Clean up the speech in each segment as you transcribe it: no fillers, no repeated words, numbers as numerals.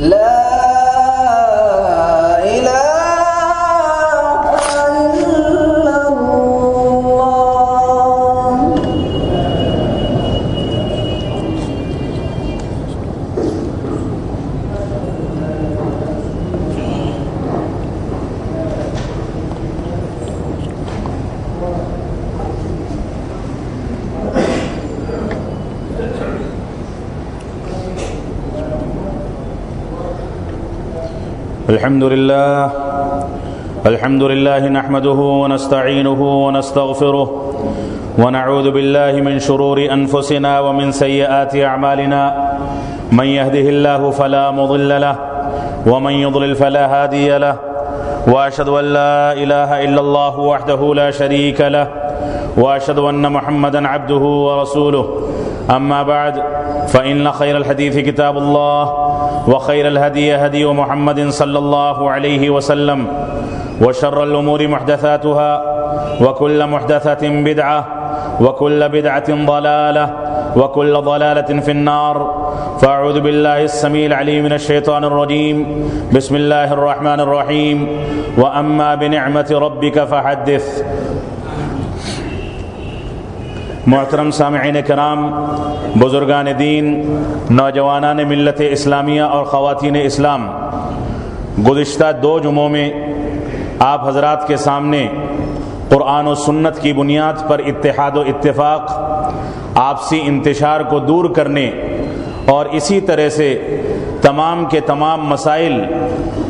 لا إله إلا الله. الحمد لله نحمده ونستعينه ونستغفره ونعوذ بالله من شرور أنفسنا ومن سيئات أعمالنا من يهده الله فلا مضل له ومن يضلل فلا هادي له وأشهد أن لا إله إلا الله وحده لا شريك له وأشهد أن محمدا عبده ورسوله. أما بعد فإن خير الحديث كتاب الله وخير الهدي هدي محمد صلى الله عليه وسلم وشر الأمور محدثاتها وكل محدثة بدعة وكل بدعة ضلالة وكل ضلالة في النار. فأعوذ بالله السميع العليم من الشيطان الرجيم. بسم الله الرحمن الرحيم. وأما بنعمة ربك فحدث. محترم سامعین کرام، بزرگان دین، نوجوانان ملت اسلامیہ اور خواتین اسلام، گزشتہ 2 جمعوں میں آپ حضرات کے سامنے قرآن و سنت کی بنیاد پر اتحاد و اتفاق، آپسی انتشار کو دور کرنے اور اسی طرح سے تمام کے تمام مسائل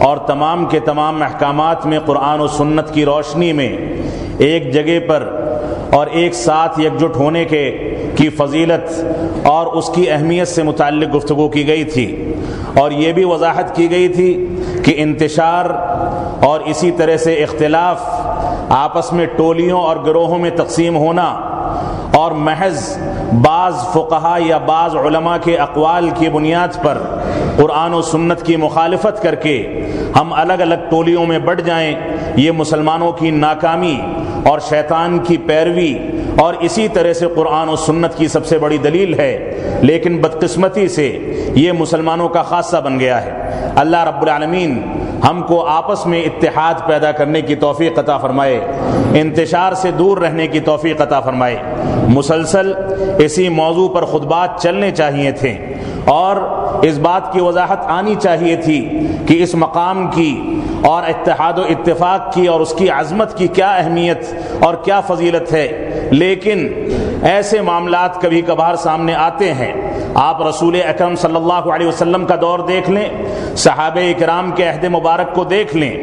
اور تمام کے تمام احکامات میں قرآن و سنت کی روشنی میں ایک جگہ پر اور ایک ساتھ یکجٹ ہونے کی فضیلت اور اس کی اہمیت سے متعلق گفتگو کی گئی تھی، اور یہ بھی وضاحت کی گئی تھی کہ انتشار اور اسی طرح سے اختلاف، آپس میں ٹولیوں اور گروہوں میں تقسیم ہونا اور محض بعض فقہا یا بعض علماء کے اقوال کی بنیاد پر قرآن و سنت کی مخالفت کر کے ہم الگ الگ ٹولیوں میں بٹ جائیں، یہ مسلمانوں کی ناکامی اور شیطان کی پیروی اور اسی طرح سے قرآن و سنت کی سب سے بڑی دلیل ہے. لیکن بدقسمتی سے یہ مسلمانوں کا خاصہ بن گیا ہے. اللہ رب العالمین ہم کو آپس میں اتحاد پیدا کرنے کی توفیق عطا فرمائے، انتشار سے دور رہنے کی توفیق عطا فرمائے. مسلسل اسی موضوع پر خطبات چلنے چاہیے تھے اور اس بات کی وضاحت آنی چاہیے تھی کہ اس مقام کی اور اتحاد و اتفاق کی اور اس کی عظمت کی کیا اہمیت اور کیا فضیلت ہے. لیکن ایسے معاملات کبھی کبھار سامنے آتے ہیں. آپ رسول اکرم صلی اللہ علیہ وسلم کا دور دیکھ لیں، صحابہ اکرام کے عہد مبارک کو دیکھ لیں.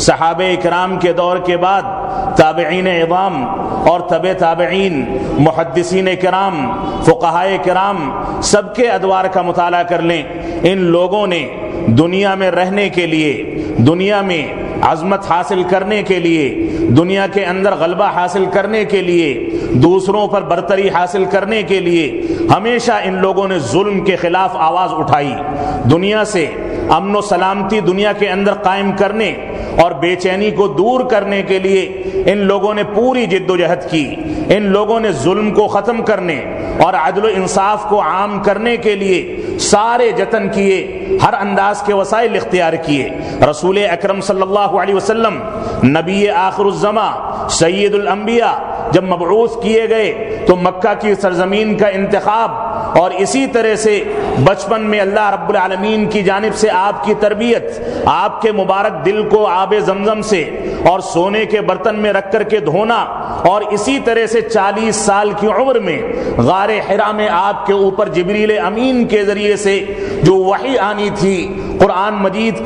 صحابہ اکرام کے دور کے بعد تابعین اعظام اور تبع تابعین، محدثین کرام، فقہائے کرام، سب کے ادوار کا مطالعہ کر لیں. ان لوگوں نے دنیا میں رہنے کے لیے، دنیا میں عظمت حاصل کرنے کے لیے، دنیا کے اندر غلبہ حاصل کرنے کے لیے، دوسروں پر برتری حاصل کرنے کے لیے ہمیشہ ان لوگوں نے ظلم کے خلاف آواز اٹھائی. دنیا سے امن و سلامتی دنیا کے اندر قائم کرنے اور بے چینی کو دور کرنے کے لیے ان لوگوں نے پوری جد و جہد کی. ان لوگوں نے ظلم کو ختم کرنے اور عدل و انصاف کو عام کرنے کے لیے سارے جتن کیے، ہر انداز کے وسائل اختیار کیے. رسول اکرم صلی اللہ علیہ وسلم نبی آخر الزماں سید الانبیاء جب مبعوث کیے گئے تو مکہ کی سرزمین کا انتخاب اور اسی طرح سے بچپن میں اللہ رب العالمین کی جانب سے آپ کی تربیت، آپ کے مبارک دل کو آب زمزم سے اور سونے کے برتن میں رکھ کر کے دھونا، اور اسی طرح سے 40 سال کی عمر میں غار حرا میں آپ کے اوپر جبریل امین کے ذریعے سے جو وحی آنی تھی، قرآن مجید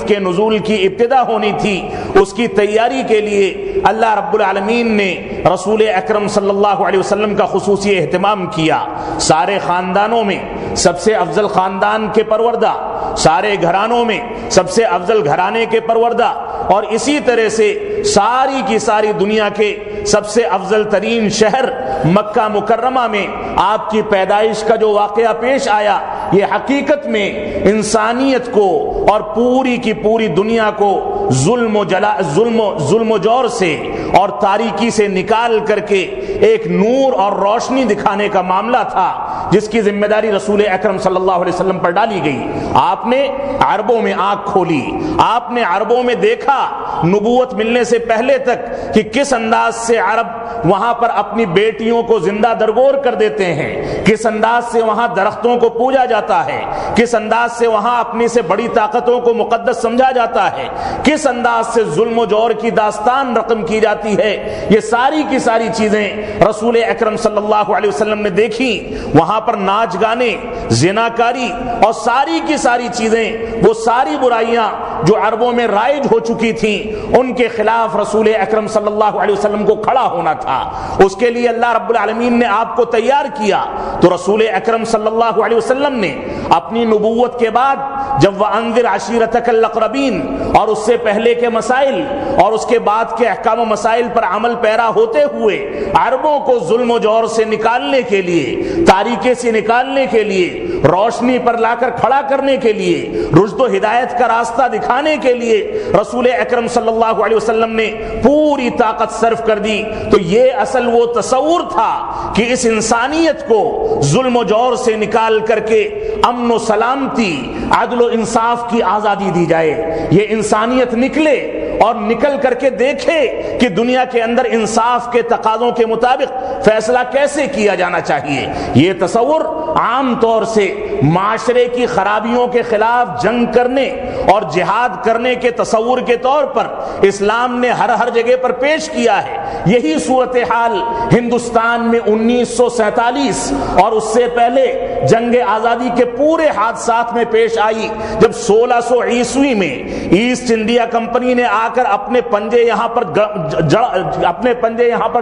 کے نزول کی ابتدا ہونی تھی، اس کی تیاری کے لیے اللہ رب العالمین نے رسول اکرم صلی اللہ علیہ وسلم کا خصوصی اہتمام کیا. سارے خاندانوں میں سب سے افضل خاندان کے پروردہ، سارے گھرانوں میں سب سے افضل گھرانے کے پروردہ، اور اسی طرح سے ساری کی ساری دنیا کے سب سے افضل ترین شہر مکہ مکرمہ میں آپ کی پیدائش کا جو واقعہ پیش آیا، یہ حقیقت میں انسانیت کو اور پوری کی پوری دنیا کو ظلم و جور سے اور تاریکی سے نکال کر کے ایک نور اور روشنی دکھانے کا معاملہ تھا، جس کی ذمہ داری رسول اکرم صلی اللہ علیہ وسلم پر ڈالی گئی. آپ نے عربوں میں آنکھ کھولی، آپ نے عربوں میں دیکھا نبوت ملنے سے پہلے تک کہ کس انداز سے عرب وہاں پر اپنی بیٹیوں کو زندہ درگور کر دیتے ہیں، کس انداز سے وہاں درختوں کو پوجا جاتا ہے، کس انداز سے وہاں اپنی سے بڑی طاقتوں کو مقدس سمجھا جاتا ہے، کس انداز سے ظلم و جور کی داستان رقم کی جاتی ہے، یہ ساری کی ساری چیزیں رسول اکرم صلی اللہ علیہ وسلم نے دیکھی۔ وہاں پر ناچ گانے، زناکاری اور ساری کی ساری چیزیں، وہ ساری برائیاں جو عربوں میں رائج ہو چکی تھیں، ان کے خلاف رسول اکرم صلی اللہ علیہ وسلم کو کھڑا ہونا تھا۔ اس کے لیے اللہ رب العالمین نے آپ کو تیار کیا، تو رسول اکرم صلی اللہ علیہ وسلم نے اپنی نبوت کے بعد جب وَأَنذِرْ عَشِيرَتَكَ الْأَقْرَبِينَ اور اس سے پہلے کے مسائل اور اس کے بعد کے احکام و مسائل پر عمل پیرا ہوتے ہوئے عربوں کو ظلم و جور سے نکالنے کے لیے، تاریکی سے نکالنے کے لیے، روشنی پر لا کر کھڑا کرنے کے لیے، رشد و ہدایت کا راستہ دکھانے کے لیے رسول اکرم صلی اللہ علیہ وسلم نے پوری طاقت صرف کر دی۔ تو یہ اصل وہ تصور تھا کہ اس انسانیت کو ظلم و جور سے نکال کر کے امن و سلامتی، عدل و انصاف کی آزادی دی جائے۔ یہ انسانیت نکلے اور نکل کر کے دیکھے کہ دنیا کے اندر انصاف کے تقاضوں کے مطابق فیصلہ کیسے کیا جانا چاہیے۔ یہ تصور عام طور سے معاشرے کی خرابیوں کے خلاف جنگ کرنے اور جہاد کرنے کے تصور کے طور پر اسلام نے ہر جگہ پر پیش کیا ہے۔ یہی صورتحال ہندوستان میں 1947 اور اس سے پہلے جنگ آزادی کے پورے حادثات میں پیش آئی، جب 1600 عیسوی میں ایسٹ انڈیا کمپنی نے آ کر اپنے پنجے یہاں پر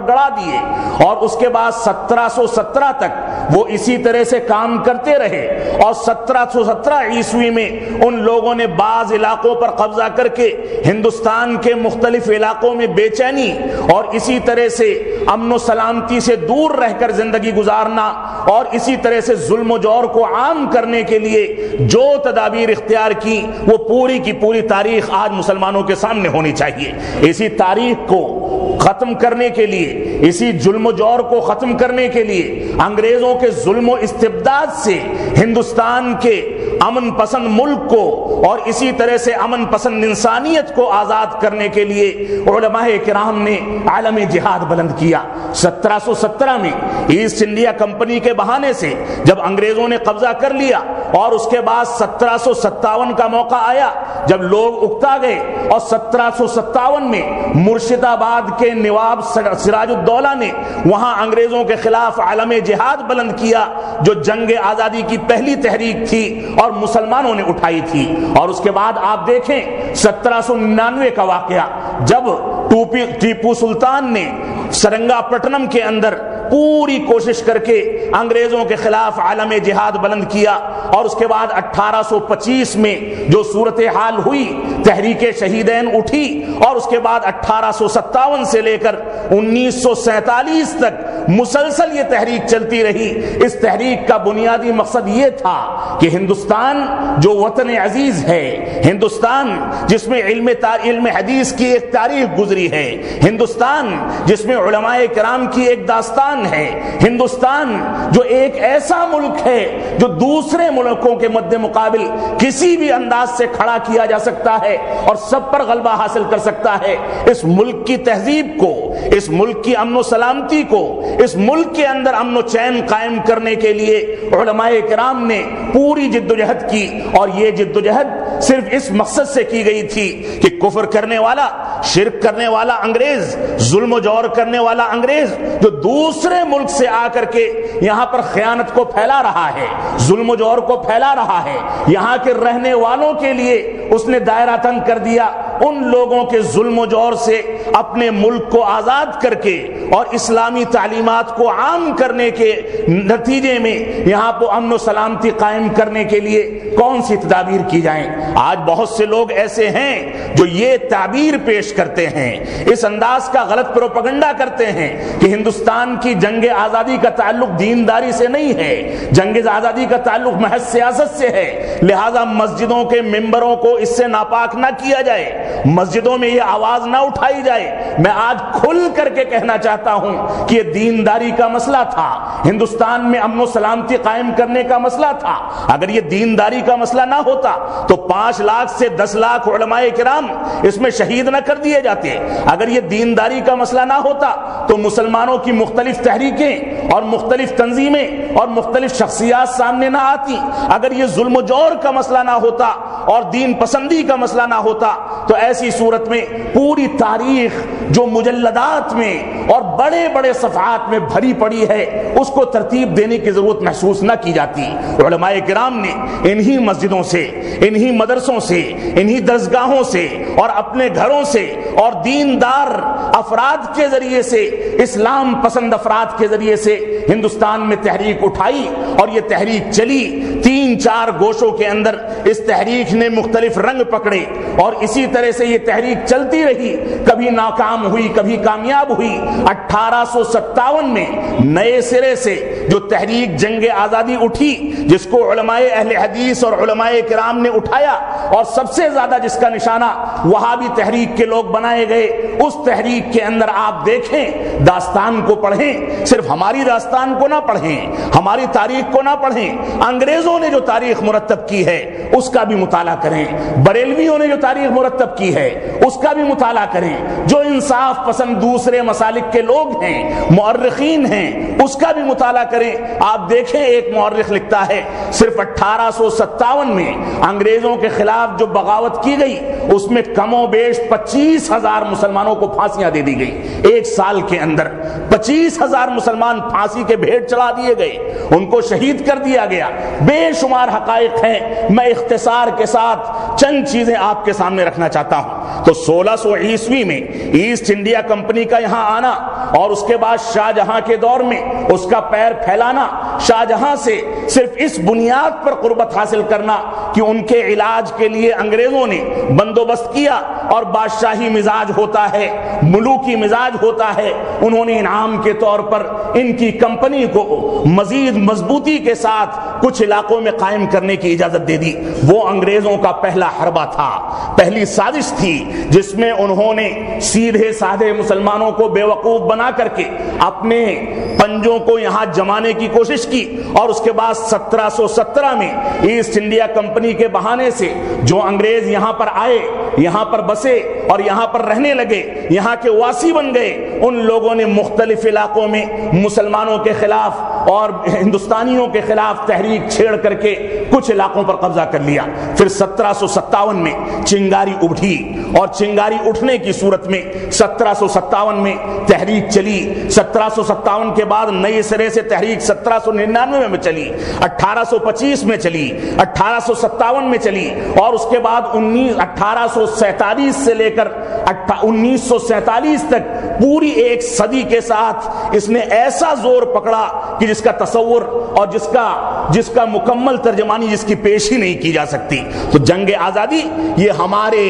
گڑا دیے، اور اس کے بعد 1717 تک وہ اسی طرح سے کام کرتے رہے، اور 1717 عیسوی میں ان لوگوں نے بعض علاقوں پر قبضہ کر کے ہندوستان کے مختلف علاقوں میں بے چینی اور اسی طرح سے امن و سلامتی سے دور رہ کر زندگی گزارنا اور اسی طرح سے ظلم و جور کو عام کرنے کے لیے جو تدابیر اختیار کی، وہ پوری کی پوری تاریخ آج مسلمانوں کے سامنے ہونی چاہیے۔ اسی تاریخ کو ختم کرنے کے لیے، اسی ظلم و جور کو ختم کرنے کے لیے، انگریزوں کے ظلم و استبداد سے ہندوستان کے امن پسند ملک کو اور اسی طرح سے امن پسند انسانیت کو آزاد کرنے کے لیے علماء کرام نے عالم جہاد بلند کیا۔ 1717 میں ایسٹ انڈیا کمپنی کے بہانے سے جب انگریزوں نے قبضہ کر لیا، اور اس کے بعد 1757 کا موقع آیا جب لوگ اکتا گئے، اور 1757 میں مرشد آباد کے نواب سراج الدولہ نے وہاں انگریزوں کے خلاف عالم جہاد بلند کیا، جو جنگ آزادی کی پہلی تحریک تھی اور مسلمانوں نے اٹھائی تھی۔ اور اس کے بعد آپ دیکھیں 1799 کا واقعہ، جب ٹیپو سلطان نے سرنگا پٹنم کے اندر پوری کوشش کر کے انگریزوں کے خلاف عالم جہاد بلند کیا، اور اس کے بعد 1825 میں جو صورتحال ہوئی، تحریک شہیدین اٹھی، اور اس کے بعد 1857 سے لے کر 1947 تک مسلسل یہ تحریک چلتی رہی۔ اس تحریک کا بنیادی مقصد یہ تھا کہ ہندوستان جو وطن عزیز ہے، ہندوستان جس میں علم حدیث کی ایک تاریخ گزری ہے، ہندوستان جس میں علماء کرام کی ایک داستان ہے، ہندوستان جو ایک ایسا ملک ہے جو دوسرے ملکوں کے مد مقابل کسی بھی انداز سے کھڑا کیا جا سکتا ہے اور سب پر غلبہ حاصل کر سکتا ہے، اس ملک کی تہذیب کو، اس ملک کی امن و سلامتی کو، اس ملک کے اندر امن و چین قائم کرنے کے لیے علماء کرام نے پوری جدوجہد کی۔ اور یہ جدوجہد صرف اس مقصد سے کی گئی تھی کہ کفر کرنے والا، شرک کرنے والا انگریز، ظلم و جور کرنے والا انگریز جو دوسرے ملک سے آ کر کے یہاں پر خیانت کو پھیلا رہا ہے، ظلم و جور کو پھیلا رہا ہے، یہاں کے رہنے والوں کے لیے اس نے دائرہ تنگ کر دیا، ان لوگوں کے ظلم و جور سے اپنے ملک کو آزاد کر کے اور اسلامی تعلیمات کو عام کرنے کے نتیجے میں یہاں پر امن و سلامتی قائم کرنے کے لیے کون سی تدابیر کی جائیں۔ آج بہت سے لوگ ایسے ہیں جو یہ تعبیر پیش کرتے ہیں، اس انداز کا غلط پروپیگنڈا کرتے ہیں کہ ہندوستان کی جنگ آزادی کا تعلق دینداری سے نہیں ہے، جنگ آزادی کا تعلق محض سیاست سے ہے، لہذا مسجدوں کے ممبروں کو اس سے ناپاک نہ کیا جائے، مسجدوں میں یہ آواز نہ اٹھائی جائے۔ میں آج کھل کر کے کہنا چاہتا ہوں کہ یہ دینداری کا مسئلہ تھا، ہندوستان میں امن و سلامتی قائم کرنے کا مسئلہ تھا۔ اگر یہ دینداری کا مسئلہ نہ ہوتا تو 5 لاکھ سے 10 لاکھ علماء کرام اس میں شہید نہ کر دیے جاتے۔ اگر یہ دینداری کا مسئلہ نہ ہوتا تو مسلمانوں کی مختلف تحریکیں اور مختلف تنظیمیں اور مختلف شخصیات سامنے نہ آتی۔ اگر یہ ظلم و جور کا مسئلہ نہ ہوتا اور دین پسندی کا مسئلہ نہ ہوتا تو ایسی صورت میں پوری تاریخ جو مجلدات میں اور بڑے بڑے صفحات میں بھری پڑی ہے اس کو ترتیب دینے کی ضرورت محسوس نہ کی جاتی۔ علماء کرام نے انہی مسجدوں سے، انہی مدرسوں سے، انہی درسگاہوں سے اور اپنے گھروں سے اور دیندار افراد کے ذریعے سے، اسلام پسند افراد کے ذریعے سے ہندوستان میں تحریک اٹھائی اور یہ تحریک چلی۔ 3-4 گوشوں کے اندر اس تحریک نے مختلف رنگ پکڑے اور اسی طرح سے یہ تحریک چلتی رہی، کبھی ناکام ہوئی کبھی کامیاب ہوئی۔ 1857 میں نئے سرے سے جو تحریک جنگ آزادی اٹھی، جس کو علماء اہل حدیث اور علماء کرام نے اٹھایا اور سب سے زیادہ جس کا نشانہ وہابی تحریک کے لوگ بنائے گئے، اس تحریک کے اندر آپ دیکھیں، داستان کو پڑھیں، صرف ہماری داستان کو نہ پڑھیں، ہماری تاریخ کو نہ پڑھیں، انگریزوں نے جو تاریخ مرتب کی ہے اس کا بھی مطالعہ کریں، بریلویوں نے جو تاریخ مرتب کی ہے اس کا بھی مطالعہ کریں، جو انصاف پسند دوسرے مسالک کے لوگ ہیں، مورخین ہیں، اس کا بھی مطالعہ کریں۔ آپ دیکھیں، ایک مورخ لکھتا ہے صرف 1857 میں انگریزوں کے خلاف جو بغاوت کی گئی اس میں کم و بیش 25,000 مسلمانوں کو پھانسیاں دے دی گئی۔ ایک سال کے اندر 25,000 مسلمان پھانسی کے بھیٹ چڑھا دیے گئے، ان کو شہید کر دیا گیا۔ بے شمار حقائق ہیں، میں اختصار کے ساتھ چند چیزیں آپ کے سامنے رکھنا چاہتا ہوں۔ تو 1600 عیسوی میں ایسٹ انڈیا کمپنی کا یہاں آنا اور اس کے بعد شاہ جہاں کے دور میں اس کا پیر پھیلانا، شاہ جہاں سے صرف اس بنیاد پر قربت حاصل کرنا کہ ان کے علاج کے لیے انگریزوں نے بندوبست کیا اور بادشاہی مزاج ہوتا ہے، ملوکی مزاج ہوتا ہے، انہوں نے انعام کے طور پر ان کی کمپنی کو مزید مضبوطی کے ساتھ کچھ علاقوں میں قائم کرنے کی اجازت دے دی۔ وہ انگریزوں کا پہلا حربہ تھا، پہلی سازش تھی جس میں انہوں نے سیدھے سادھے مسلمانوں کو بیوقوف بنا کر کے اپنے پنجوں کو یہاں جمانے کی کوشش کی، اور اس کے بعد 1717 میں ایسٹ انڈیا کمپنی کے بہانے سے جو انگریز یہاں پر آئے، یہاں پر بسے اور یہاں پر رہنے لگے، یہاں کے واسی بن گئے، ان لوگوں نے مختلف علاقوں میں مسلمانوں کے خلاف اور ہندوستانیوں کے خلاف تحریک چھیڑ کر کے کچھ علاقوں پر قبضہ کر لیا۔ پھر 1757 میں چنگاری ابھری اور چنگاری اٹھنے کی صورت میں 1757 میں تحریک چلی۔ 1757 کے بعد نئے سرے سے تحریک 1799 میں چلی، 1825 میں چلی، 1857 میں چلی، اور اس کے بعد 1847 سے لے کر 1947 تک پوری ایک صدی کے ساتھ اس نے ایسا زور پکڑا کہ جس کا تصور اور جس کا مکمل ترجمانی جس کی پیش ہی نہیں کی جا سکتی۔ تو جنگ آزادی یہ ہمارے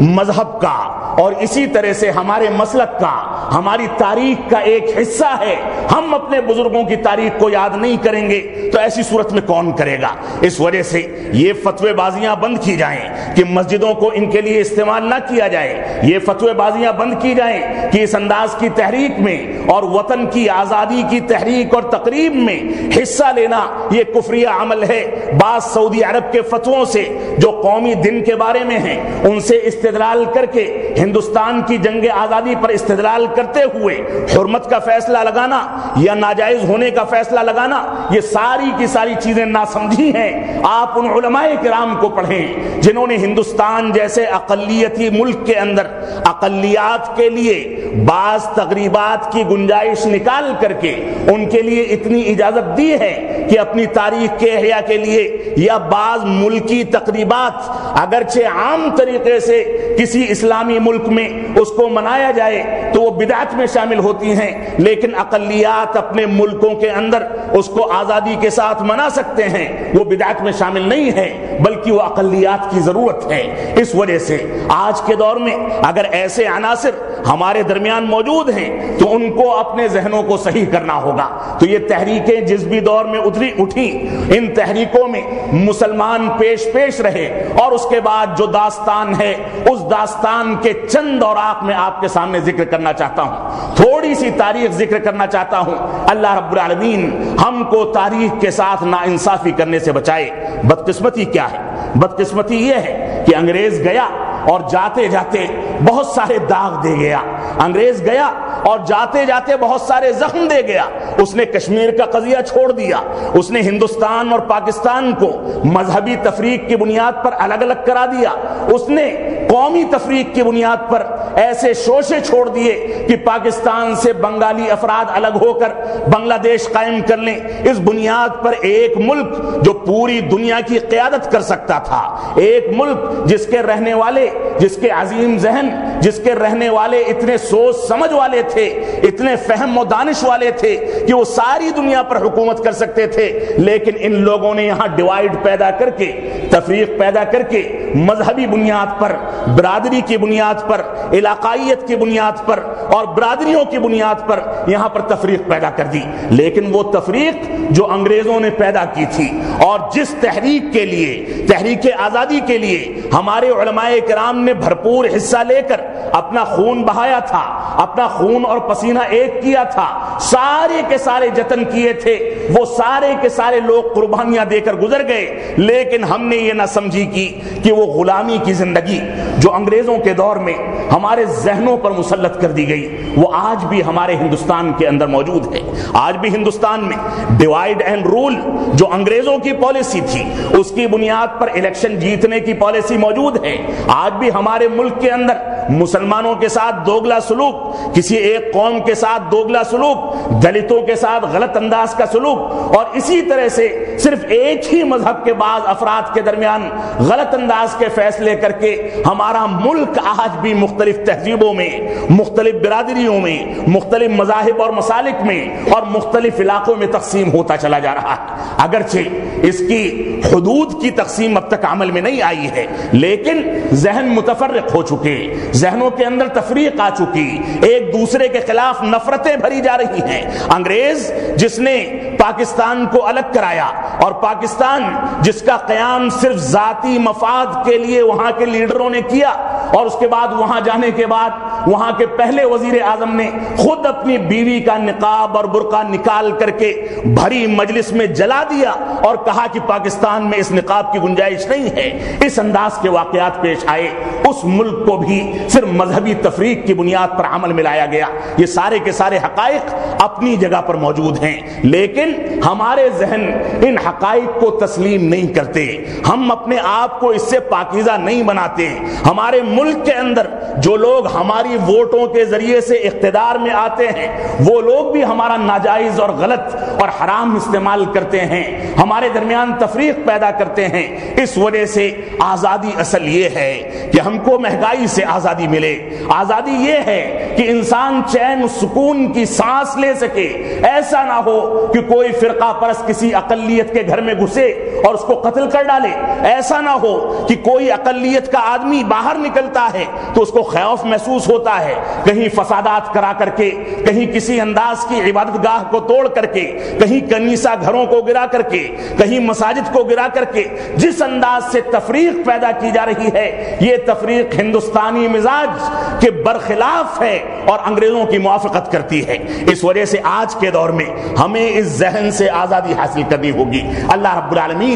مذہب کا اور اسی طرح سے ہمارے مسلک کا، ہماری تاریخ کا ایک حصہ ہے۔ ہم اپنے بزرگوں کی تاریخ کو یاد نہیں کریں گے تو ایسی صورت میں کون کرے گا؟ اس وجہ سے یہ فتوی بازیاں بند کی جائیں کہ مسجدوں کو ان کے لیے استعمال نہ کیا جائے، یہ فتوی بازیاں بند کی جائیں کہ اس انداز کی تحریک میں اور وطن کی آزادی کی تحریک اور تقریب میں حصہ لینا یہ کفریہ عمل ہے۔ بعض سعودی عرب کے فتووں سے جو قومی دن کے بارے میں ہیں ان سے استدلال کر کے ہندوستان کی جنگ آزادی پر استدلال کرتے ہوئے حرمت کا فیصلہ لگانا یا ناجائز ہونے کا فیصلہ لگانا، یہ ساری کی ساری چیزیں ناسمجھی ہیں۔ آپ ان علماء کرام کو پڑھیں جنہوں نے ہندوستان جیسے اقلیتی ملک کے اندر اقلیات کے لیے بعض تقریبات کی گنجائش نکال کر کے ان کے لیے اتنی اجازت دی ہے کہ اپنی تاریخ کے احیاء کے لیے یا بعض ملکی تقریبات اگرچہ عام طریقے سے کسی اسلامی ملک میں اس کو منایا جائے تو وہ بدعت میں شامل ہوتی ہیں، لیکن اقلیات اپنے ملکوں کے اندر اس کو آزادی کے ساتھ منا سکتے ہیں، وہ بدعت میں شامل نہیں ہے بلکہ وہ اقلیات کی ضرورت ہے۔ اس وجہ سے آج کے دور میں اگر ایسے عناصر ہمارے درمیان موجود ہیں تو ان کو اپنے ذہنوں کو صحیح کرنا ہوگا۔ تو یہ تحریکیں جس بھی دور میں اٹھیں، ان تحریکوں میں مسلمان پیش رہے، اور اس کے بعد جو داستان ہے اس داستان کے چند اوراق میں آپ کے سامنے ذکر کرنا چاہتا ہوں، تھوڑی سی تاریخ ذکر کرنا چاہتا ہوں۔ اللہ رب العالمین ہم کو تاریخ کے ساتھ ناانصافی کرنے سے بچائے۔ بدقسمتی کیا ہے؟ بدقسمتی یہ ہے کہ انگریز گیا اور جاتے جاتے بہت سارے داغ دے گیا، انگریز گیا اور جاتے جاتے بہت سارے زخم دے گیا۔ اس نے کشمیر کا قضیہ چھوڑ دیا، اس نے ہندوستان اور پاکستان کو مذہبی تفریق کی بنیاد پر الگ الگ کرا دیا، اس نے قومی تفریق کی بنیاد پر ایسے شوشے چھوڑ دیے کہ پاکستان سے بنگالی افراد الگ ہو کر بنگلہ دیش قائم کر لیں۔ اس بنیاد پر ایک ملک جو پوری دنیا کی قیادت کر سکتا تھا، ایک ملک جس کے رہنے والے، جس کے عظیم ذہن، جس کے رہنے والے اتنے سوچ سمجھ والے تھے، اتنے فہم و دانش والے تھے کہ وہ ساری دنیا پر حکومت کر سکتے تھے، لیکن ان لوگوں نے یہاں ڈیوائیڈ پیدا کر کے، تفریق پیدا کر کے، مذہبی بنیاد پر، برادری کی بنیاد پر، علاقائیت کی بنیاد پر اور برادریوں کی بنیاد پر یہاں پر تفریق پیدا کر دی۔ لیکن وہ تفریق جو انگریزوں نے پیدا کی تھی اور جس تحریک کے لیے، تحریک آزادی کے لیے ہمارے علماء کرام نے بھرپور حصہ لے کر اپنا خون بہایا تھا، اپنا خون اور پسینہ ایک کیا تھا، سارے کے سارے جتن کیے تھے، وہ سارے کے سارے لوگ قربانیاں دے کر گزر گئے، لیکن ہم نے یہ نہ سمجھی کی کہ وہ غلامی کی زندگی جو انگریزوں کے دور میں ہمارے ذہنوں پر مسلط کر دی گئی، وہ آج بھی ہمارے ہندوستان کے اندر موجود ہے۔ آج بھی ہندوستان میں ڈیوائیڈ اینڈ رول جو انگریزوں کی پالیسی تھی، اس کی بنیاد پر الیکشن جیتنے کی پالیسی موجود ہے۔ آج بھی ہمارے ملک کے اندر مسلمانوں کے ساتھ دوگلا سلوک، کسی ایک قوم کے ساتھ دوگلا سلوک، دلتوں کے ساتھ غلط انداز کا سلوک، اور اسی طرح سے صرف ایک ہی مذہب کے بعض افراد کے درمیان غلط انداز کے فیصلے کر کے ہمارا ملک آج بھی مختلف تہذیبوں میں، مختلف برادریوں میں، مختلف مذاہب اور مسالک میں اور مختلف علاقوں میں تقسیم ہوتا چلا جا رہا ہے۔ اگرچہ اس کی حدود کی تقسیم اب تک عمل میں نہیں آئی ہے، لیکن ذہن متفرق ہو چکے، ذہنوں کے اندر تفریق آ چکی، ایک دوسرے کے خلاف نفرتیں بھری جا رہی ہیں۔ انگریز جس نے پاکستان کو الگ کرایا اور پاکستان جس کا قیام صرف ذاتی مفاد کے لیے وہاں کے لیڈروں نے کیا، اور اس کے بعد وہاں جانے کے بعد وہاں کے پہلے وزیر اعظم نے خود اپنی بیوی کا نقاب اور برقع نکال کر کے بھری مجلس میں جلا دیا اور کہا کہ پاکستان میں اس نقاب کی گنجائش نہیں ہے، اس انداز کے واقعات پیش آئے، اس ملک کو بھی صرف مذہبی تفریق کی بنیاد پر عمل میں لایا گیا۔ یہ سارے کے سارے حقائق اپنی جگہ پر موجود ہیں، لیکن ہمارے ذہن ان حقائق کو تسلیم نہیں کرتے، ہم اپنے آپ کو اس سے پاکیزہ نہیں بناتے۔ ہمارے ملک کے اندر جو لوگ ہماری ووٹوں کے ذریعے سے اقتدار میں آتے ہیں، وہ لوگ بھی ہمارا ناجائز اور غلط اور حرام استعمال کرتے ہیں، ہمارے درمیان تفریق پیدا کرتے ہیں۔ اس وجہ سے آزادی اصل یہ ہے کہ ہم کو مہنگائی سے آزادی ملے، آزادی یہ ہے کہ انسان چین و سکون کی سانس لے سکے، ایسا نہ ہو کہ کوئی فرقہ پرست کسی اقلیت کے گھر میں گھسے اور اس کو قتل کر ڈالے، ایسا نہ ہو کہ کوئی اقلیت کا آدمی باہر نکلتا ہے تو اس کو خوف محسوس ہوتا ہے، کہیں فسادات کرا کر کے، کہیں کسی انداز کی عبادت گاہ کو توڑ کر کے، کہیں کنیسہ گھروں کو گرا کر کے، کہیں مساجد کو گرا کر کے جس انداز سے تفریق پیدا کی جا رہی ہے، یہ تفریق ہندوستانی مزاج کے برخلاف ہے اور انگریزوں کی موافقت کرتی ہے۔ اس وجہ سے آج کے دور میں ہمیں اس ذہن سے آزادی حاصل کرنی ہوگی۔ اللہ رب العالمین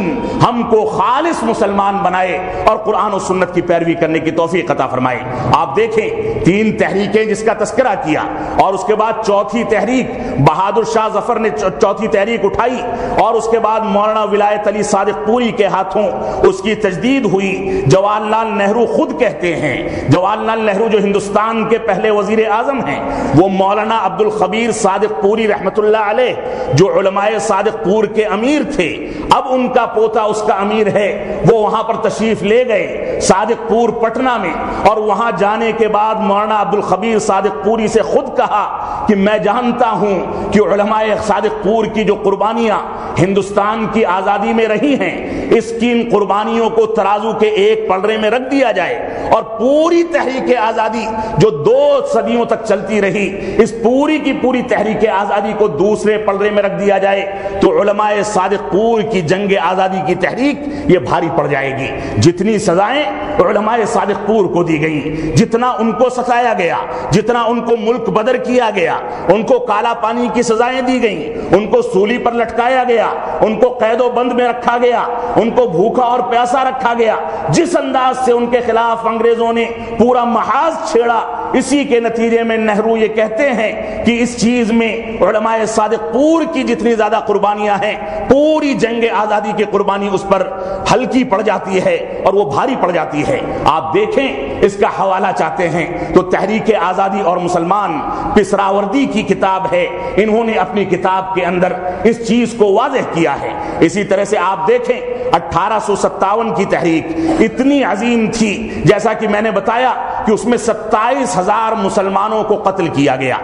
ہم کو خالص مسلمان بنائے اور قرآن و سنت کی پیروی کرنے کی توفیق عطا فرمائے۔ آپ دیکھیں 3 تحریکیں جس کا تذکرہ کیا، اور اس کے بعد چوتھی تحریک بہادر شاہ ظفر نے چوتھی تحریک اٹھائی، اور اس کے بعد مولانا ولایت علی صادق پوری کے ہاتھوں اس کی تجدید ہوئی۔ جواہر لال نہرو خود کہتے ہیں، جواہر لال نہرو جو ہندوستان کے پہلے وزیر وزیر اعظم ہیں وہ مولانا عبد الخبیر صادق پوری رحمۃ اللہ علیہ، جو علماء صادق پور کے امیر تھے، اب ان کا پوتا اس کا امیر ہے، وہ وہاں پر تشریف لے گئے صادق پور پٹنہ میں، اور وہاں جانے کے بعد مولانا عبد الخبیر صادق پوری سے خود کہا کہ میں جانتا ہوں کہ علماء صادق پور کی جو قربانیاں ہندوستان کی آزادی میں رہی ہیں، اس کی ان قربانیوں کو ترازو کے ایک پلڑے میں رکھ دیا جائے اور پوری تحریک آزادی جو 2 صدیوں تک چلتی رہی، اس پوری کی پوری تحریک آزادی کو دوسرے پلڑے میں رکھ دیا جائے تو علماء صادق پور کی جنگ آزادی کی تحریک یہ بھاری پڑ جائے گی۔ جتنی سزائیں علماء صادق پور کو دی گئیں، جتنا ان کو ستایا گیا، جتنا ان کو ملک بدر کیا گیا، ان کو کالا پانی کی سزائیں دی گئیں، ان کو سولی پر لٹکایا گیا، ان کو قید و بند میں رکھا گیا، ان کو بھوکا اور پیاسا رکھا گیا، جس انداز سے ان کے خلاف انگریزوں نے پورا محاذ چھیڑا، اسی کے نتیجے میں نہرو یہ کہتے ہیں کہ اس چیز میں علماء صادق پور کی جتنی زیادہ قربانیاں ہیں، پوری جنگ آزادی کی قربانی اس پر ہلکی پڑ جاتی ہے اور وہ بھاری پڑ جاتی ہے۔ آپ دیکھیں، اس کا حوالہ چاہتے ہیں تو تحریک آزادی اور مسلمان پسراوردی کی کتاب ہے، انہوں نے اپنی کتاب کے اندر اس چیز کو واضح کیا ہے۔ اسی طرح سے آپ دیکھیں 1857 کی تحریک اتنی عظیم تھی، جیسا کہ میں نے بتایا کہ اس میں 27,000 مسلمانوں کو قتل کیا گیا،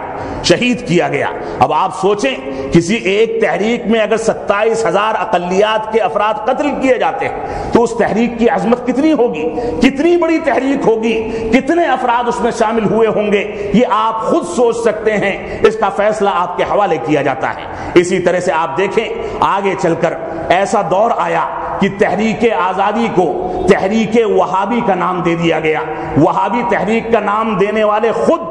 شہید کیا گیا۔ اب آپ سوچیں، کسی ایک تحریک میں اگر 27,000 اقلیات کے افراد قتل کیے جاتے ہیں تو اس تحریک کی عظمت کتنی ہوگی، کتنی بڑی تحریک ہوگی، کتنے افراد اس میں شامل ہوئے ہوں گے، یہ آپ خود سوچ سکتے ہیں۔ اس کا فیصلہ آپ کے حوالے کیا جاتا ہے۔ اسی طرح سے آپ دیکھیں، آگے چل کر ایسا دور آیا کہ تحریک آزادی کو تحریک وہابی کا نام دے دیا گیا۔ وہابی تحریک کا نام دینے والے خود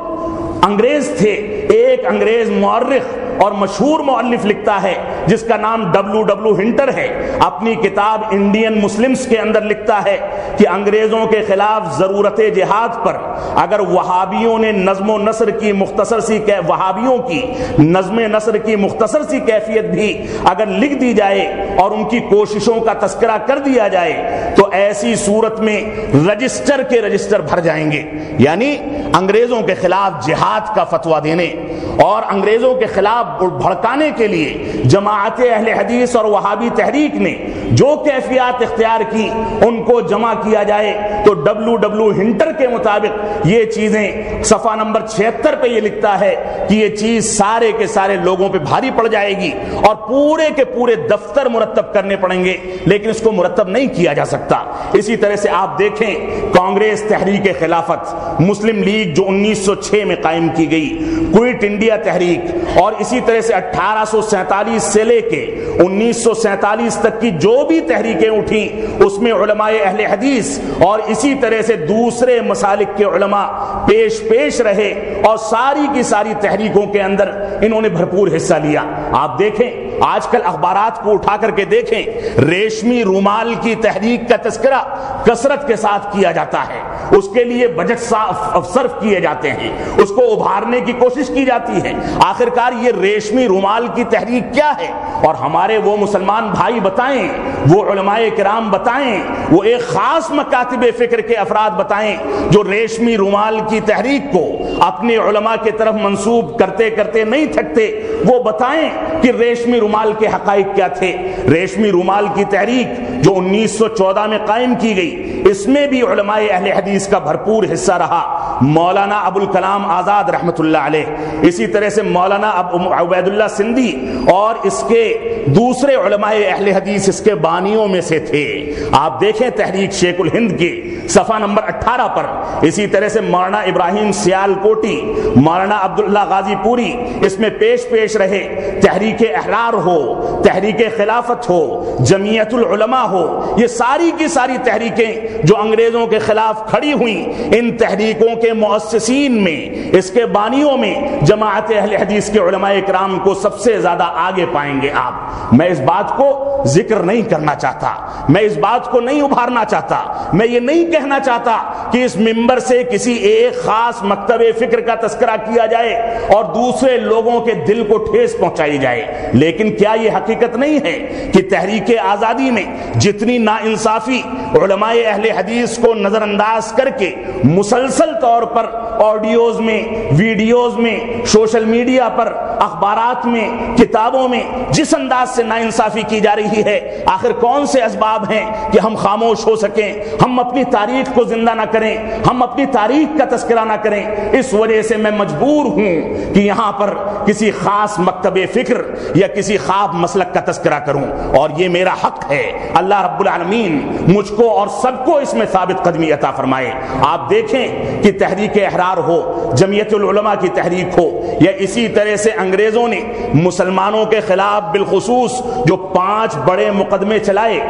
انگریز تھے۔ ایک انگریز مورخ اور مشہور مؤلف لکھتا ہے جس کا نام W ہنٹر ہے، اپنی کتاب انڈین مسلمز کے اندر لکھتا ہے کہ انگریزوں کے خلاف ضرورت جہاد پر اگر وہابیوں نے نظم و نثر کی مختصر سی وہابیوں کی نظم نثر کی مختصر سی کیفیت بھی اگر لکھ دی جائے اور ان کی کوششوں کا تذکرہ کر دیا جائے تو ایسی صورت میں رجسٹر کے رجسٹر بھر جائیں گے۔ یعنی انگریزوں کے خلاف جہاد کا فتویٰ دینے اور انگریزوں کے خلاف بھڑکانے کے لیے جماعت اہل حدیث اور وہابی تحریک نے جو کیفیات اختیار کی ان کو جمع کیا جائے تو W ہنٹر کے مطابق یہ چیزیں صفحہ نمبر 76 پہ یہ لکھتا ہے کہ یہ چیز سارے کے سارے لوگوں پہ بھاری پڑ جائے گی اور پورے کے پورے دفتر مرتب کرنے پڑیں گے، لیکن اس کو مرتب نہیں کیا جا سکتا۔ اسی طرح سے آپ دیکھیں، کانگریس تحریک خلافت، مسلم لیگ جو 1906 میں قائم کی گئی، کوئٹ انڈیا تحریک، اور اسی طرح سے 1847 سے لے کے 1947 تک کی جو بھی تحریکیں اٹھیں اس میں علماء اہل حدیث اور اسی طرح سے دوسرے مسالک کے علماء پیش رہے اور ساری کی ساری تحریکوں کے اندر انہوں نے بھرپور حصہ لیا۔ آپ دیکھیں، آج کل اخبارات کو اٹھا کر کے دیکھیں، ریشمی رومال کی تحریک کا تذکرہ کثرت کے ساتھ کیا جاتا ہے، اس کے لیے بجٹ صرف کیے جاتے ہیں، اس کو ابھارنے کی کوشش کی جاتی ہے۔ آخرکار یہ ریشمی رومال کی تحریک کیا ہے؟ اور ہمارے وہ مسلمان بھائی بتائیں، وہ علماء کرام بتائیں، وہ ایک خاص مکاتب فکر کے افراد بتائیں جو ریشمی رومال کی تحریک کو اپنے علماء کی طرف منسوب کرتے کرتے نہیں تھکتے، وہ بتائیں کہ ریشمی رومال کے حقائق کیا تھے۔ ریشمی رومال کی تحریک جو 1914 میں قائم کی گئی، اس میں بھی علماء اہل حدیث کا بھرپور حصہ رہا۔ مولانا ابوالکلام آزاد رحمت اللہ علیہ، اسی طرح سے مولانا عبید اللہ سندھی اور اس کے دوسرے علماء اہل حدیث اس کے بانیوں میں سے تھے۔ آپ دیکھیں تحریک شیخ الہند کی صفحہ نمبر 18 پر، اسی طرح سے مولانا ابراہیم سیال کوٹی، مولانا عبداللہ غازی پوری اس میں پیش رہے۔ تحریک احرار ہو، تحریک خلافت ہو، جمعیت العلماء ہو، یہ ساری کی ساری تحریکیں جو انگریزوں کے خلاف کھڑی ہوئیں، ان تحریکوں کے مؤسسین میں، اس کے بانیوں میں جماعت اہل حدیث کے علماء اکرام کو سب سے زیادہ آگے پائیں گے آپ۔ میں اس بات کو ذکر نہیں کرنا چاہتا، میں اس بات کو نہیں ابھارنا چاہتا، میں یہ نہیں کہنا چاہتا کہ اس منبر سے کسی ایک خاص مکتب فکر کا تذکرہ کیا جائے اور دوسرے لوگوں کے دل کو ٹھیس پہنچائی جائے، لیکن کیا یہ حقیقت نہیں ہے کہ تحریک آزادی میں جتنی ناانصافی علماء اہل حدیث کو نظر انداز کر کے مسلسل طور پر آڈیوز میں، ویڈیوز میں، سوشل میڈیا پر، اخبارات میں، کتابوں میں جس انداز سے ناانصافی کی جا رہی ہے، آخر کون سے اسباب ہیں کہ ہم خاموش ہو سکیں، ہم اپنی تاریخ کو زندہ نہ کریں، ہم اپنی تاریخ کا تذکرہ نہ کریں؟ اس وجہ سے میں مجبور ہوں کہ یہاں پر کسی خاص مکتب فکر یا کسی خاص مسلک کا تذکرہ کروں، اور یہ میرا حق ہے۔ اللہ رب العالمین مجھ کو اور سب کو اس میں ثابت قدمی عطا فرمائے۔ آپ دیکھیں کہ تحریک احرار ہو، جمعیت العلماء کی تحریک ہو، یا اسی طرح سے انگریزوں نے مسلمانوں کے خلاف بالخصوص جو 5 بڑے مقدمے چلائے،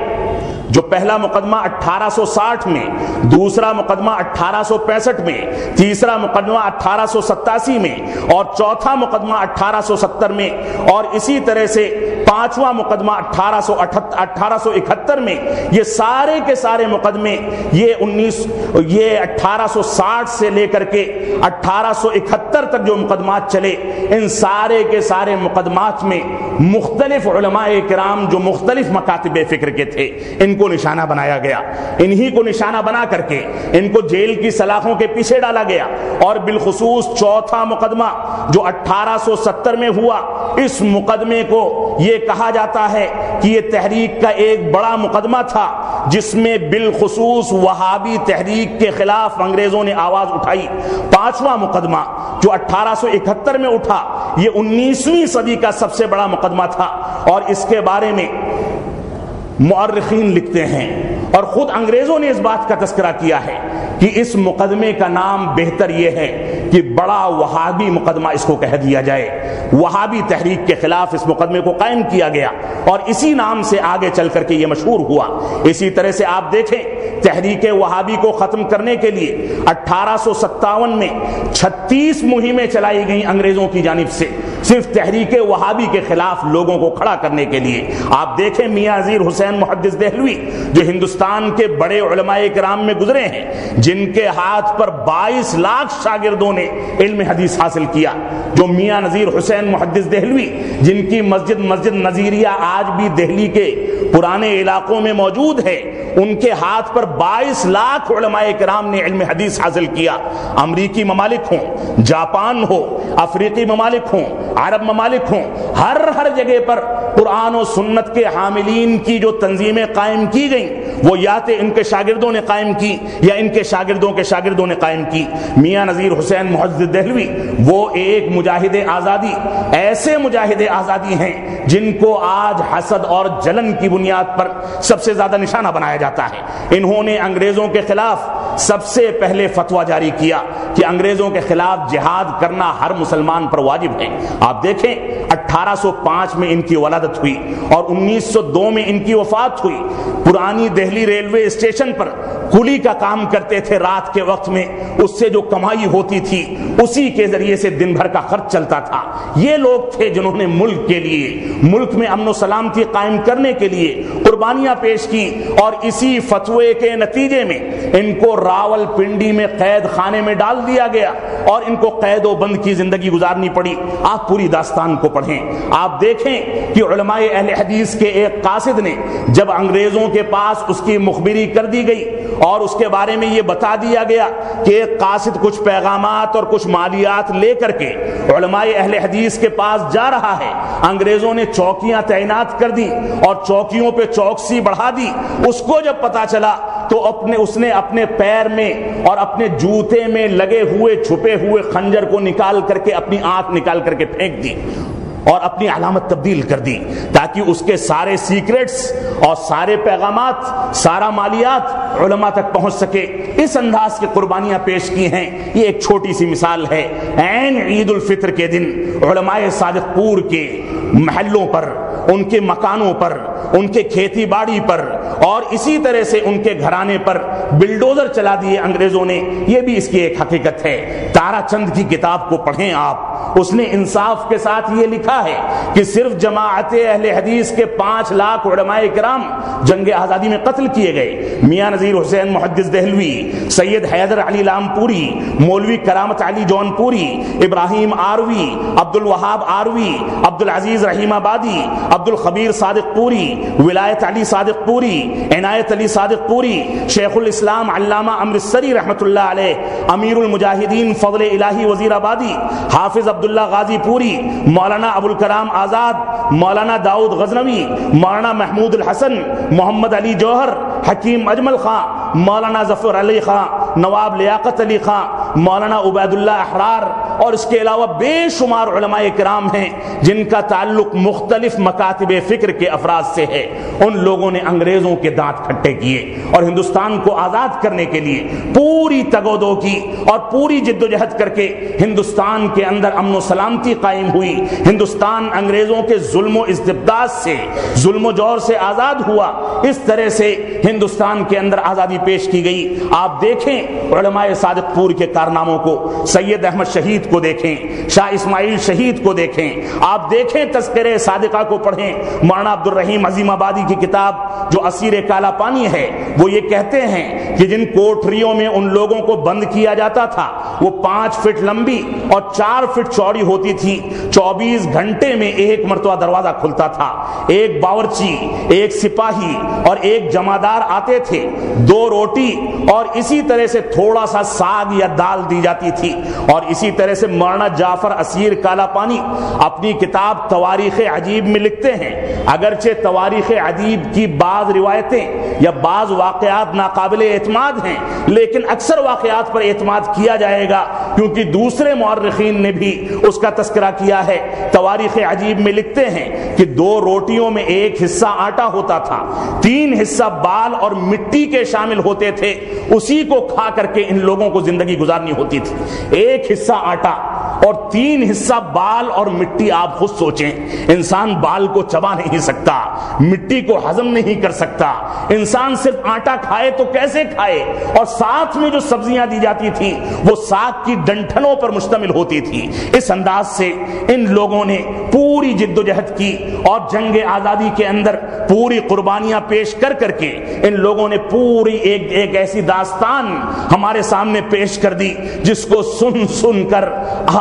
جو پہلا مقدمہ 1860 میں، دوسرا مقدمہ 1865 میں، تیسرا مقدمہ 1887 میں، اور چوتھا مقدمہ 1870 میں، اور اسی طرح سے 5واں مقدمہ 1871 میں، یہ سارے کے سارے مقدمے یہ 1860 سے لے کر کے 1871 تک جو مقدمات چلے، ان سارے کے سارے مقدمات میں مختلف علماء کرام جو مختلف مکاتب فکر کے تھے، ان کو نشانہ بنایا گیا، انہی کو نشانہ بنا کر کے ان کو جیل کی سلاخوں کے پیچھے ڈالا گیا۔ اور بالخصوص چوتھا مقدمہ جو 1870 میں ہوا، اس مقدمے کو یہ کہا جاتا ہے کہ یہ تحریک کا ایک بڑا مقدمہ تھا، جس میں بالخصوص وہابی تحریک کے خلاف انگریزوں نے آواز اٹھائی۔ 5واں مقدمہ جو 1871 میں اٹھا، یہ 19ویں صدی کا سب سے بڑا مقدمہ تھا، اور اس کے بارے میں مؤرخین لکھتے ہیں اور خود انگریزوں نے اس بات کا تذکرہ کیا ہے کہ اس مقدمے کا نام بہتر یہ ہے کہ بڑا وہابی مقدمہ اس کو کہہ دیا جائے۔ وہابی تحریک کے خلاف اس مقدمے کو قائم کیا گیا، اور اسی نام سے آگے چل کر کے یہ مشہور ہوا۔ اسی طرح سے آپ دیکھیں، تحریک وہابی کو ختم کرنے کے لیے 1857 میں 36 مہمیں چلائی گئیں انگریزوں کی جانب سے، صرف تحریک وہابی کے خلاف لوگوں کو کھڑا کرنے کے لیے۔ آپ دیکھیں میاں نذیر حسین محدث دہلوی جو ہندوستان کے بڑے علماء کرام میں گزرے ہیں، جن کے ہاتھ پر 22 لاکھ شاگردوں نے علم حدیث حاصل کیا، جو میاں نذیر حسین محدث دہلوی جن کی مسجد نذیریہ آج بھی دہلی کے پرانے علاقوں میں موجود ہے، ان کے ہاتھ پر 22 لاکھ علماء کرام نے علم حدیث حاصل کیا۔ امریکی ممالک ہوں، جاپان ہو، افریقی ممالک ہوں، عرب ممالک ہوں، ہر جگہ پر قرآن و سنت کے حاملین کی جو تنظیمیں قائم کی گئیں، وہ یا تو ان کے شاگردوں نے قائم کی یا ان کے شاگردوں کے شاگردوں نے قائم کی۔ میاں نذیر حسین محدث دہلوی وہ ایک مجاہد آزادی، ایسے مجاہد آزادی ہیں جن کو آج حسد اور جلن کی بنیاد پر سب سے زیادہ نشانہ بنایا جاتا ہے۔ انہوں نے انگریزوں کے خلاف سب سے پہلے فتویٰ جاری کیا کہ انگریزوں کے خلاف جہاد کرنا ہر مسلمان پر واجب ہے۔ آپ دیکھیں 1805 میں ان کی ولادت ہوئی اور 1902 میں ان کی وفات ہوئی۔ پرانی دہلی ریلوے اسٹیشن پر کلی کا کام کرتے تھے رات کے وقت میں، اس سے جو کمائی ہوتی تھی اسی کے ذریعے سے دن بھر کا خرچ چلتا تھا۔ یہ لوگ تھے جنہوں نے ملک کے لیے، ملک میں امن و سلامتی قائم کرنے کے لیے قربانیاں پیش کی، اور اسی فتوے کے نتیجے میں ان کو راول پنڈی میں قید خانے میں ڈال دیا گیا اور ان کو قید و بند کی زندگی گزارنی پڑی۔ آپ پوری داستان کو پڑھیں، آپ دیکھیں کہ علماء اہل حدیث کے ایک قاصد نے جب انگریزوں کے پاس اس کی مخبری کر دی گئی اور اس کے بارے میں یہ بتا دیا گیا کہ ایک قاصد کچھ پیغامات اور کچھ مالیات لے کر کے علماء اہل حدیث کے پاس جا رہا ہے، انگریزوں نے چوکیاں تعینات کر دی اور چوکیوں پہ چوکسی بڑھا دی۔ اس کو جب پتا چلا تو اس نے اپنے پیر میں اور اپنے جوتے میں لگے ہوئے چھپے ہوئے خنجر کو نکال کر کے اپنی آنکھ نکال کر کے پھینک دی اور اپنی علامت تبدیل کر دی، تاکہ اس کے سارے سیکریٹس اور سارے پیغامات، سارا مالیات علماء تک پہنچ سکے۔ اس انداز کی قربانیاں پیش کی ہیں۔ یہ ایک چھوٹی سی مثال ہے۔ عین عید الفطر کے دن علماء صادق پور کے محلوں پر، ان کے مکانوں پر، ان کے کھیتی باڑی پر، اور اسی طرح سے ان کے گھرانے پر بلڈوزر چلا دیے انگریزوں نے، یہ بھی اس کی ایک حقیقت ہے۔ تارا چند کی کتاب کو پڑھیں آپ، اس نے انصاف کے ساتھ یہ لکھا ہے کہ صرف جماعت اہل حدیث کے 5 لاکھ علماء کرام جنگ آزادی میں قتل کیے گئے۔ میاں نذیر حسین محدث دہلوی، سید حیدر علی لامپوری، مولوی کرامت علی جون پوری، ابراہیم آروی، عبد الوہاب آروی، عبد العزیز رحیم آبادی، عبد الخبیر صادق پوری، ولایت علی صادق پوری، عنایت علی صادق پوری، شیخ الاسلام علامہ امرتسری رحمۃ اللہ علیہ، امیر المجاہدین فضل الہی وزیر آبادی، حافظ عبداللہ غازی پوری، مولانا ابوالکلام آزاد، مولانا داؤد غزنوی، مولانا محمود الحسن، محمد علی جوہر، حکیم اجمل خان، مولانا ظفر علی خان، نواب لیاقت علی خان، مولانا عبید اللہ احرار، اور اس کے علاوہ بے شمار علماء کرام ہیں جن کا تعلق مختلف مکاتب فکر کے افراد سے ہے۔ ان لوگوں نے انگریزوں کے دانت کھٹے کیے اور ہندوستان کو آزاد کرنے کے لیے پوری تگودو کی اور پوری جدوجہد کر کے ہندوستان کے اندر امن و سلامتی قائم ہوئی۔ ہندوستان انگریزوں کے ظلم و استبداد سے، ظلم و جور سے آزاد ہوا۔ اس طرح سے ہندوستان کے اندر آزادی پیش کی گئی۔ آپ دیکھیں علماء صادق پور کے کارناموں کو، سید احمد شہید کو دیکھیں، شاہ اسماعیل شہید کو دیکھیں، آپ دیکھیں تذکرہ صادقہ کو پڑھیں۔ مولانا عبد الرحیم عظیم آبادی کی کتاب جو اسیر کالا پانی ہے، وہ یہ کہتے ہیں کہ جن کوٹریوں میں ان لوگوں کو بند کیا جاتا تھا وہ 5 فٹ لمبی اور 4 فٹ چوڑی ہوتی تھی۔ 24 گھنٹے میں ایک مرتبہ دروازہ کھلتا تھا، ایک باورچی، ایک سپاہی اور ایک جمادار آتے تھے، 2 روٹی اور اسی طرح سے تھوڑا سا ساگ یا دال دی جاتی تھی۔ اور اسی طرح سے مولانا جعفر اسیر کالا پانی اپنی کتاب تواریخ عجیب میں لکھتے ہیں، اگرچہ تواریخ عجیب کی بعض روایتیں یا بعض واقعات ناقابل اعتماد ہیں، لیکن اکثر واقعات پر اعتماد کیا جائے گا کیونکہ دوسرے مورخین نے بھی اس کا تذکرہ کیا ہے۔ تواریخ عجیب میں لکھتے ہیں کہ 2 روٹیوں میں ایک حصہ آٹا ہوتا تھا، 3 حصہ بال اور مٹی کے شامل ہوتے تھے، اسی کو کھا کر کے ان لوگوں کو زندگی گزارنی ہوتی تھی۔ ایک حصہ آٹا اور 3 حصہ بال اور مٹی۔ آپ خود سوچیں، انسان بال کو چبا نہیں سکتا، مٹی کو ہضم نہیں کر سکتا، انسان صرف آٹا کھائے تو کیسے کھائے؟ اور ساتھ میں جو سبزیاں دی جاتی تھیں وہ ساگ کی ڈنٹھنوں پر مشتمل ہوتی تھی۔ اس انداز سے ان لوگوں نے پوری جدوجہد کی اور جنگ آزادی کے اندر پوری قربانیاں پیش کر کر کے ان لوگوں نے پوری ایک ایسی داستان ہمارے سامنے پیش کر دی جس کو سن سن کر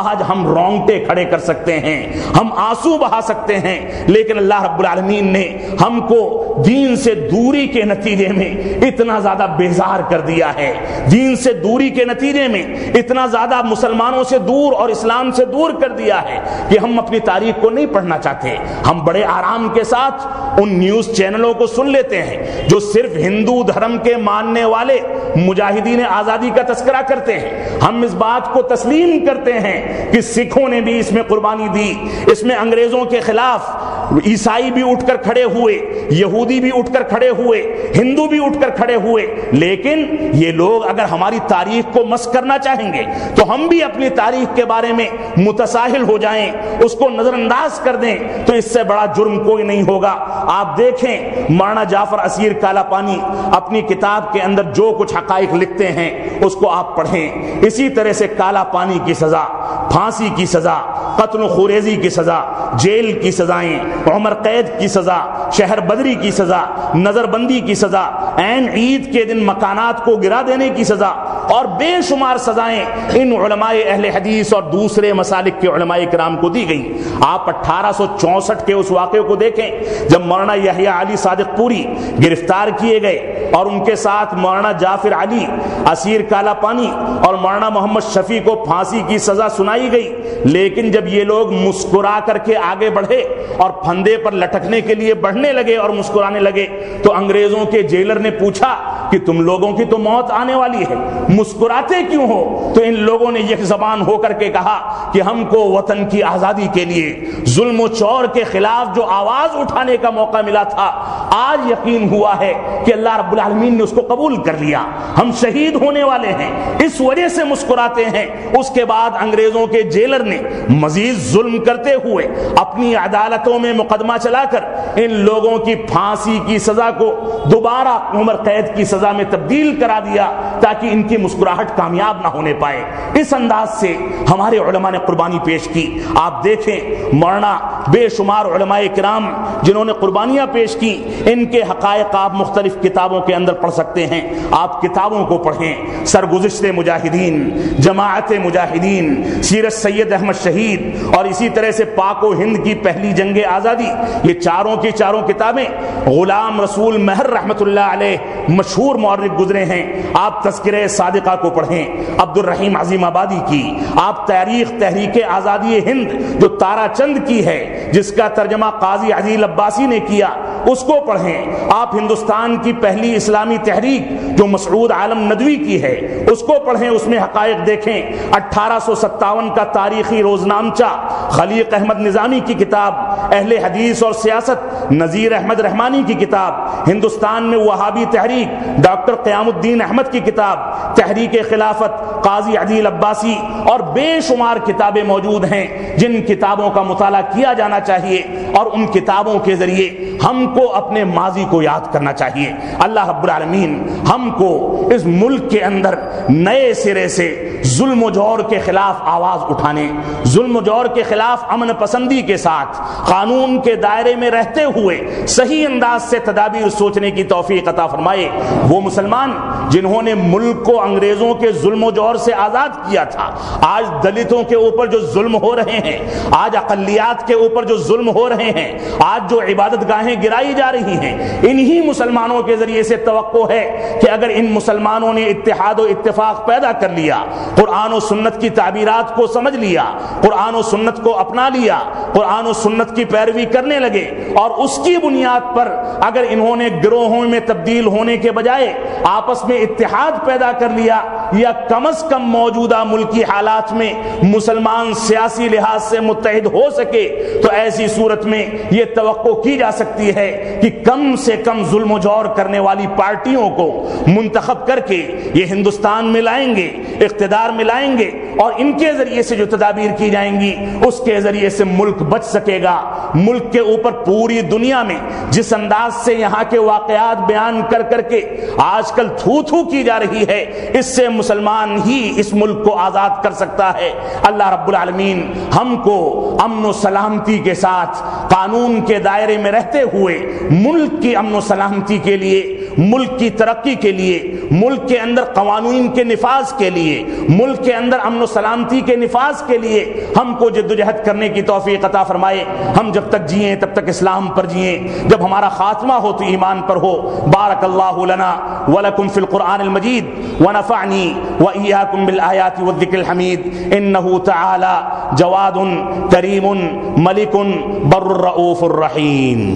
آج ہم رونگٹے کھڑے کر سکتے ہیں، ہم آنسو بہا سکتے ہیں، لیکن اللہ رب العالمین نے ہم کو دین سے دوری کے نتیجے میں اتنا زیادہ بیزار کر دیا ہے، دین سے دوری کے نتیجے میں اتنا زیادہ مسلمانوں سے دور اور اسلام سے دور کر دیا ہے کہ ہم اپنی تاریخ کو نہیں پڑھنا چاہتے۔ ہم بڑے آرام کے ساتھ ان نیوز چینلوں کو سن لیتے ہیں جو صرف ہندو دھرم کے ماننے والے مجاہدین آزادی کا تذکرہ کرتے ہیں۔ ہم اس بات کو تسلیم کرتے ہیں کہ سکھوں نے بھی اس میں قربانی دی، اس میں انگریزوں کے خلاف عیسائی بھی اٹھ کر کھڑے ہوئے، یہودی بھی اٹھ کر کھڑے ہوئے، ہندو بھی اٹھ کر کھڑے ہوئے، لیکن یہ لوگ اگر ہماری تاریخ کو مسخ کرنا چاہیں گے تو ہم بھی اپنی تاریخ کے بارے میں متساہل ہو جائیں، اس کو نظر انداز کر دیں تو اس سے بڑا جرم کوئی نہیں ہوگا۔ آپ دیکھیں مولانا جعفر اسیر کالا پانی اپنی کتاب کے اندر جو کچھ حقائق لکھتے ہیں اس کو آپ پڑھیں۔ اسی طرح سے کالا پانی کی سزا، پھانسی کی سزا، قتل و خوریزی کی سزا، جیل کی سزائیں، عمر قید کی سزا، شہر بدری کی سزا، نظر بندی کی سزا، عین عید کے دن مکانات کو گرا دینے کی سزا اور بے شمار سزائیں ان علماء اہل حدیث اور دوسرے مسالک کے علماء کرام کو دی گئی۔ آپ 1864 کے اس واقعے کو دیکھیں جب مولانا یحییٰ علی صادق پوری گرفتار کیے گئے اور ان کے ساتھ مولانا جعفر علی اسیر کالا پانی اور مولانا محمد شفیع کو پھانسی کی سزا سنائی گئی، لیکن جب یہ لوگ مسکرا کر کے آگے بڑھے اور پھندے پر لٹکنے کے لیے بڑھنے لگے اور مسکرانے لگے تو انگریزوں کے جیلر نے پوچھا کہ تم لوگوں کی تو موت آنے والی ہے، مسکراتے کیوں ہو؟ تو ان لوگوں نے یک زبان ہو کر کے کہا کہ ہم کو وطن کی آزادی کے لیے ظلم و چور کے خلاف جو آواز اٹھانے کا موقع ملا تھا، آج یقین ہوا ہے کہ اللہ رب العالمین نے اس کو قبول کر لیا، ہم شہید ہونے والے ہیں، اس وجہ سے مسکراتے ہیں۔ اس کے بعد انگریزوں کے جیلر نے مزید ظلم کرتے ہوئے اپنی عدالتوں میں مقدمہ چلا کر ان لوگوں کی پھانسی کی سزا کو دوبارہ عمر قید کی سزا میں تبدیل کرا دیا تاکہ ان کی مسکراہٹ کامیاب نہ ہونے پائے۔ اس انداز سے ہمارے علماء نے قربانی پیش کی۔ آپ دیکھیں مولانا بے شمار علماء کرام جنہوں نے قربانیاں پیش کی، ان کے حقائق آپ مختلف کتابوں کے اندر پڑھ سکتے ہیں۔ آپ کتابوں کو پڑھیں، سرگزشت مجاہدین، جماعت مجاہدین، سیرت سید احمد شہید، اور اسی طرح سے پاک و ہند کی پہلی جنگ آزادی، یہ چاروں کی چاروں کتابیں غلام رسول مہر رحمت اللہ علیہ مشہور مورخ گزرے ہیں۔ آپ تذکرہ صادقہ کو پڑھیں عبد الرحیم عظیم آبادی کی، آپ تاریخ تحریک آزادی ہند جو تارا چند کی ہے جس کا ترجمہ قاضی عزیز عباسی نے کیا، اس کو پڑھیں۔ آپ ہندوستان کی پہلی اسلامی تحریک جو مسعود عالم ندوی کی ہے اس کو پڑھیں، اس میں حقائق دیکھیں۔ 1857 کا تاریخی روزنامچہ خلیق احمد نظامی کی کتاب، اہل حدیث اور سیاست نذیر احمد رحمانی کی کتاب، ہندوستان میں وہابی تحریک ڈاکٹر قیام الدین احمد کی کتاب، تحریک خلافت قاضی عدیل عباسی، اور بے شمار کتابیں موجود ہیں جن کتابوں کا مطالعہ کیا جانا چاہیے، اور ان کتابوں کے ذریعے ہم کو اپنے ماضی کو یاد کرنا چاہیے۔ اللہ رب العالمین ہم کو اس ملک کے اندر نئے سرے سے ظلم و جور کے خلاف آواز اٹھانے، ظلم و جور کے خلاف امن پسندی کے ساتھ قانون کے دائرے میں رہتے ہوئے صحیح انداز سے تدابیر سوچنے کی توفیق عطا فرمائے۔ وہ مسلمان جنہوں نے ملک کو انگریزوں کے ظلم و جور سے آزاد کیا تھا، آج دلتوں کے اوپر جو ظلم ہو رہے ہیں، آج اقلیات کے اوپر جو ظلم ہو رہے ہیں، آج جو عبادت گاہیں گرائی جا رہی ہیں، انہی مسلمانوں کے ذریعے سے توقع ہے کہ اگر ان مسلمانوں نے اتحاد و اتفاق پیدا کر لیا، قرآن و سنت کی تعبیرات کو سمجھ لیا، قرآن و سنت کو اپنا لیا، قرآن و سنت کی پیروی کرنے لگے، اور اس کی بنیاد پر اگر انہوں نے گروہوں میں تبدیل ہونے کے بجائے آپس میں اتحاد پیدا کر لیا، یا کم از کم موجودہ ملکی حالات میں مسلمان سیاسی لحاظ سے متحد ہو سکے، تو ایسی صورت میں یہ توقع کی جا سکتی ہے کہ کم سے کم ظلم و جور کرنے والی پارٹیوں کو منتخب کر کے یہ ہندوستان میں لائیں گے، اقتدار میں لائیں گے، اور ان کے ذریعے سے جو تدابیر کی جائیں گی اس کے ذریعے سے ملک بچ سکے گا۔ ملک کے اوپر پوری دنیا میں جس انداز سے یہاں کے واقعات بیان کر کر کے آج کل تھو تھو کی جا رہی ہے، اس سے مسلمان ہی اس ملک کو آزاد کر سکتا ہے۔ اللہ رب العالمین ہم کو امن و سلامتی کے ساتھ قانون کے دائرے میں رہتے ہوئے ملک کی امن و سلامتی کے لیے، ملک کی ترقی کے لیے، ملک کے اندر قوانین کے نفاذ کے لیے، ملک کے اندر امن و سلامتی کے نفاذ کے لیے ہم کو جدوجہد کرنے کی توفیق عطا فرمائے۔ ہم جب تک جئیں تب تک اسلام پر جئیں، جب ہمارا خاتمہ ہو تو ایمان پر ہو۔ بارک اللہ لنا ولکم فی القرآن المجید ونفعنی وإیاکم بالآیات والذکر الحمید، انہ تعالی جواد کریم ملک بر الرؤوف الرحیم۔